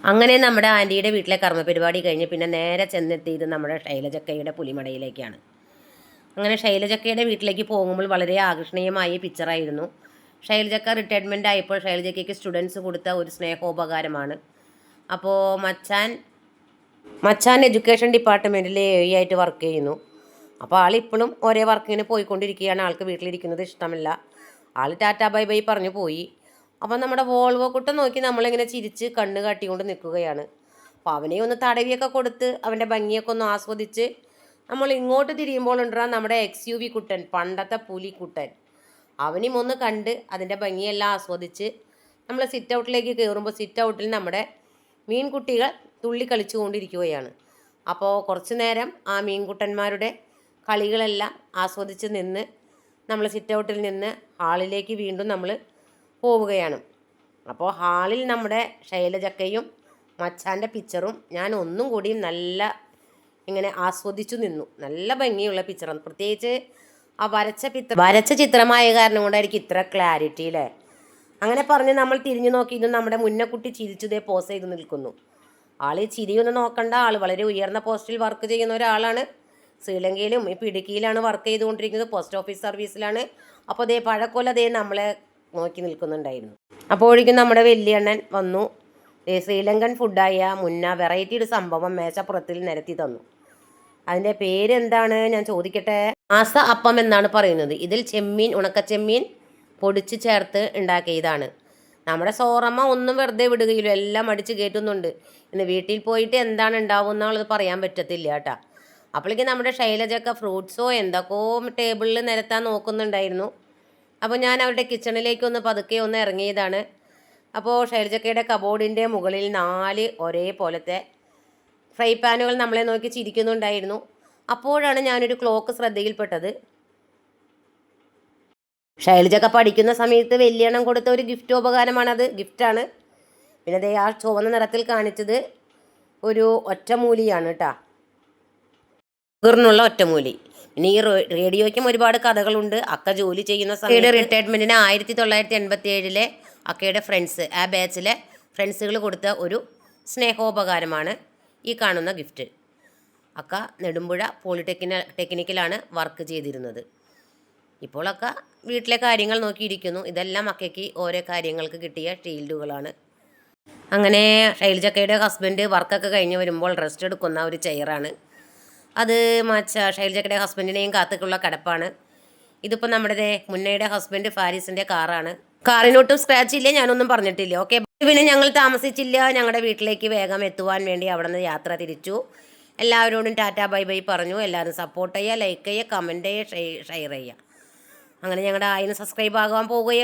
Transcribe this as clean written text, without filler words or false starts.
അങ്ങനെ നമ്മുടെ ആൻറ്റിയുടെ വീട്ടിലെ കർമ്മ പരിപാടി കഴിഞ്ഞ് പിന്നെ നേരെ ചെന്നെത്തിയത് നമ്മുടെ ശൈലജക്കയുടെ പുലിമടയിലേക്കാണ്. അങ്ങനെ ശൈലജക്കയുടെ വീട്ടിലേക്ക് പോകുമ്പോൾ വളരെ ആകർഷണീയമായ പിക്ചറായിരുന്നു. ശൈലജക്ക റിട്ടയർമെൻ്റ് ആയപ്പോൾ ശൈലജക്കയ്ക്ക് സ്റ്റുഡൻസ് കൊടുത്ത ഒരു സ്നേഹോപകാരമാണ്. അപ്പോൾ മച്ചാൻ എഡ്യൂക്കേഷൻ ഡിപ്പാർട്ട്മെൻറ്റിൽ AI ആയിട്ട് വർക്ക് ചെയ്യുന്നു. അപ്പോൾ ആളിപ്പോഴും ഒരേ വർക്കിന് പോയിക്കൊണ്ടിരിക്കുകയാണ്. ആൾക്ക് വീട്ടിലിരിക്കുന്നത് ഇഷ്ടമല്ല. ആൾ ടാറ്റാ ബൈ ബൈ പറഞ്ഞു പോയി. അപ്പം നമ്മുടെ വോൾവോ കുട്ടൻ നോക്കി നമ്മളിങ്ങനെ ചിരിച്ച് കണ്ണ് കാട്ടിക്കൊണ്ട് നിൽക്കുകയാണ്. അപ്പോൾ അവനെ ഒന്ന് തടവിയൊക്കെ കൊടുത്ത് അവൻ്റെ ഭംഗിയൊക്കെ ഒന്ന് ആസ്വദിച്ച് നമ്മൾ ഇങ്ങോട്ട് തിരിയുമ്പോൾ ഉണ്ടാ നമ്മുടെ XUV കുട്ടൻ, പണ്ടത്തെ പുലിക്കുട്ടൻ, അവനും ഒന്ന് കണ്ട് അതിൻ്റെ ഭംഗിയെല്ലാം ആസ്വദിച്ച് നമ്മൾ സിറ്റ് ഔട്ടിലേക്ക് കയറുമ്പോൾ സിറ്റ് ഔട്ടിൽ നമ്മുടെ മീൻകുട്ടികൾ തുള്ളി കളിച്ചു കൊണ്ടിരിക്കുകയാണ്. അപ്പോൾ കുറച്ച് നേരം ആ മീൻകുട്ടന്മാരുടെ കളികളെല്ലാം ആസ്വദിച്ച് നിന്ന് നമ്മൾ സിറ്റ് ഔട്ടിൽ നിന്ന് ഹാളിലേക്ക് വീണ്ടും നമ്മൾ പോവുകയാണ്. അപ്പോൾ ഹാളിൽ നമ്മുടെ ശൈലജക്കയും മച്ചാൻ്റെ പിക്ചറും ഞാൻ ഒന്നും കൂടി നല്ല ഇങ്ങനെ ആസ്വദിച്ചു നിന്നു. നല്ല ഭംഗിയുള്ള പിക്ചറാണ്. പ്രത്യേകിച്ച് ആ വരച്ച ചിത്രമായ കാരണം കൊണ്ടായിരിക്കും ഇത്ര ക്ലാരിറ്റി അല്ലേ. അങ്ങനെ പറഞ്ഞ് നമ്മൾ തിരിഞ്ഞു നോക്കിയിരുന്നു. നമ്മുടെ മുന്നക്കുട്ടി ചിരിച്ചതേ പോസ് ചെയ്ത് നിൽക്കുന്നു. ആൾ ചിരിയൊന്നും നോക്കണ്ട. ആൾ വളരെ ഉയർന്ന പോസ്റ്റിൽ വർക്ക് ചെയ്യുന്ന ഒരാളാണ്. ശ്രീലങ്കയിലും ഇപ്പോൾ ഇടുക്കിയിലാണ് വർക്ക് ചെയ്തുകൊണ്ടിരിക്കുന്നത്. പോസ്റ്റ് ഓഫീസ് സർവീസിലാണ്. അപ്പോൾ അതേ പഴക്കൊല അതേ നമ്മളെ നോക്കി നിൽക്കുന്നുണ്ടായിരുന്നു. അപ്പോഴേക്കും നമ്മുടെ വലിയണ്ണൻ വന്നു. ശ്രീലങ്കൻ ഫുഡായ മുന്ന വെറൈറ്റി ഒരു സംഭവം മേശപ്പുറത്തിൽ നിരത്തി തന്നു. അതിൻ്റെ പേരെന്താണ് ഞാൻ ചോദിക്കട്ടെ? മാസ അപ്പം എന്നാണ് പറയുന്നത്. ഇതിൽ ചെമ്മീൻ, ഉണക്കച്ചെമ്മീൻ പൊടിച്ച് ചേർത്ത് ഉണ്ടാക്കിയതാണ്. നമ്മുടെ സോറമ്മ ഒന്നും വെറുതെ വിടുകയില്ല, എല്ലാം അടിച്ച് കയറ്റുന്നുണ്ട്. ഇന്ന് വീട്ടിൽ പോയിട്ട് എന്താണ് ഉണ്ടാവും എന്നുള്ളത് പറയാൻ പറ്റത്തില്ല കേട്ടോ. അപ്പോഴേക്കും നമ്മുടെ ശൈലജൊക്കെ ഫ്രൂട്ട്സോ എന്തൊക്കെയോ ടേബിളിൽ നിരത്താൻ നോക്കുന്നുണ്ടായിരുന്നു. അപ്പോൾ ഞാൻ അവരുടെ കിച്ചണിലേക്കൊന്ന് പതുക്കെ ഒന്ന് ഇറങ്ങിയതാണ്. അപ്പോൾ ശൈലജക്കയുടെ കബോർഡിൻ്റെ മുകളിൽ 4 ഒരേപോലത്തെ ഫ്രൈ പാനുകൾ നമ്മളെ നോക്കി ചിരിക്കുന്നുണ്ടായിരുന്നു. അപ്പോഴാണ് ഞാനൊരു ക്ലോക്ക് ശ്രദ്ധയിൽപ്പെട്ടത്. ശൈലജക്ക പഠിക്കുന്ന സമയത്ത് വലിയണ്ണം കൊടുത്ത ഒരു ഗിഫ്റ്റോപകാരമാണത്. ഗിഫ്റ്റാണ്. പിന്നെ അതേ ആ ചുവന്ന നിറത്തിൽ കാണിച്ചത് ഒരു ഒറ്റമൂലിയാണ് കേട്ടോ. ുള്ള ഒറ്റമൂലി. പിന്നെ ഈ റേഡിയോയ്ക്കും ഒരുപാട് കഥകളുണ്ട്. അക്ക ജോലി ചെയ്യുന്ന സമയത്ത് റിട്ടയർമെൻറ്റിന് 1987 അക്കയുടെ ഫ്രണ്ട്സ്, ആ ബാച്ചിലെ ഫ്രണ്ട്സുകൾ കൊടുത്ത ഒരു സ്നേഹോപകാരമാണ് ഈ കാണുന്ന ഗിഫ്റ്റ്. അക്ക നെടുമ്പുഴ ടെക്നിക്കലാണ് വർക്ക് ചെയ്തിരുന്നത്. ഇപ്പോൾ അക്ക വീട്ടിലെ കാര്യങ്ങൾ നോക്കിയിരിക്കുന്നു. ഇതെല്ലാം അക്കയ്ക്ക് ഓരോ കാര്യങ്ങൾക്ക് കിട്ടിയ ഷീൽഡുകളാണ്. അങ്ങനെ ശൈലജക്കയുടെ ഹസ്ബൻഡ് വർക്കൊക്കെ കഴിഞ്ഞ് വരുമ്പോൾ റെസ്റ്റ് എടുക്കുന്ന ഒരു ചെയറാണ് അത്. ശൈലജക്കയുടെ ഹസ്ബൻഡിനെയും കാത്തുള്ള കിടപ്പാണ്. ഇതിപ്പോൾ നമ്മുടെ മുന്നയുടെ ഹസ്ബൻഡ് ഫാരിസിൻ്റെ കാറാണ്. കാറിനൊട്ടും സ്ക്രാച്ച് ഇല്ല, ഞാനൊന്നും പറഞ്ഞിട്ടില്ല. ഓക്കെ. പിന്നെ ഞങ്ങൾ താമസിച്ചില്ല. ഞങ്ങളുടെ വീട്ടിലേക്ക് വേഗം എത്തുവാൻ വേണ്ടി അവിടെ നിന്ന് യാത്ര തിരിച്ചു. എല്ലാവരോടും ടാറ്റാ ബൈ ബൈ പറഞ്ഞു. എല്ലാവരും സപ്പോർട്ട് ചെയ്യുക, ലൈക്ക് ചെയ്യുക, കമൻറ്റ് ചെയ്യുക, ഷെയർ ചെയ്യുക. അങ്ങനെ ഞങ്ങളുടെ 1000 സബ്സ്ക്രൈബ് ആകാൻ പോവുകയാണ്.